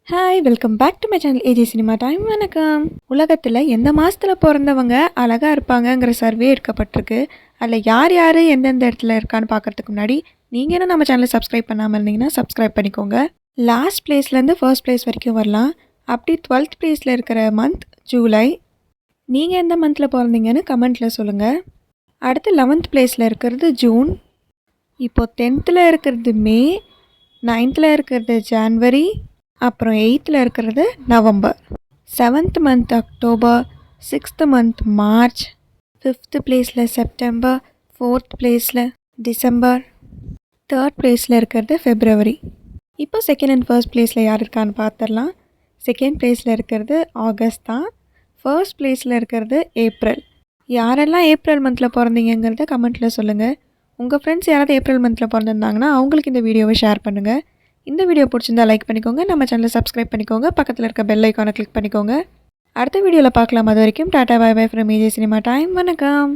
Hi welcome back to my channel AJ Cinema Time. வணக்கம். உலகத்தில் எந்த மாதத்தில் பிறந்தவங்க அழகாக இருப்பாங்கங்கிற சர்வே எடுக்கப்பட்டிருக்கு. அதில் யார் யார் எந்தெந்த இடத்துல இருக்கான்னு பார்க்குறதுக்கு முன்னாடி நீங்கள் என்ன நம்ம சேனலை சப்ஸ்கிரைப் பண்ணாமல் இருந்தீங்கன்னா சப்ஸ்கிரைப் பண்ணிக்கோங்க. லாஸ்ட் பிளேஸ்லேருந்து ஃபர்ஸ்ட் பிளேஸ் வரைக்கும் வரலாம். அப்படி 12th பிளேஸில் இருக்கிற மந்த் ஜூலை. நீங்கள் எந்த மந்தில் பிறந்தீங்கன்னு கமெண்ட்டில் சொல்லுங்கள். அடுத்து 11th பிளேஸில் இருக்கிறது ஜூன். இப்போது 10th இருக்கிறது மே, 9th இருக்கிறது ஜான்வரி, அப்புறம் 8th இருக்கிறது November, 7th month October, 6th month March, 5th பிளேஸில் செப்டம்பர், 4th பிளேஸில் டிசம்பர், 3rd பிளேஸில் இருக்கிறது ஃபெப்ரவரி. இப்போ செகண்ட் அண்ட் ஃபர்ஸ்ட் பிளேஸில் யார் இருக்கான்னு பார்த்துடலாம். செகண்ட் பிளேஸில் இருக்கிறது ஆகஸ்ட் தான். ஃபர்ஸ்ட் பிளேஸில் இருக்கிறது ஏப்ரல். யாரெல்லாம் ஏப்ரல் மந்தில் பிறந்தீங்கிறத கமெண்ட்டில் சொல்லுங்கள். உங்கள் ஃப்ரெண்ட்ஸ் யாராவது ஏப்ரல் மந்தில் பிறந்திருந்தாங்கன்னா அவங்களுக்கு இந்த வீடியோவை ஷேர் பண்ணுங்கள். இந்த வீடியோ பிடிச்சிருந்தா லைக் பண்ணிக்கோங்க, நம்ம சேனலை சப்ஸ்கிரைப் பண்ணிக்கோங்க, பக்கத்தில் இருக்க பெல் ஐக்கானை கிளிக் பண்ணிக்கோங்க. அடுத்த வீடியோவில் பார்க்கலாம். அது வரைக்கும் tata bye bye from AJ Cinema Time. வணக்கம்.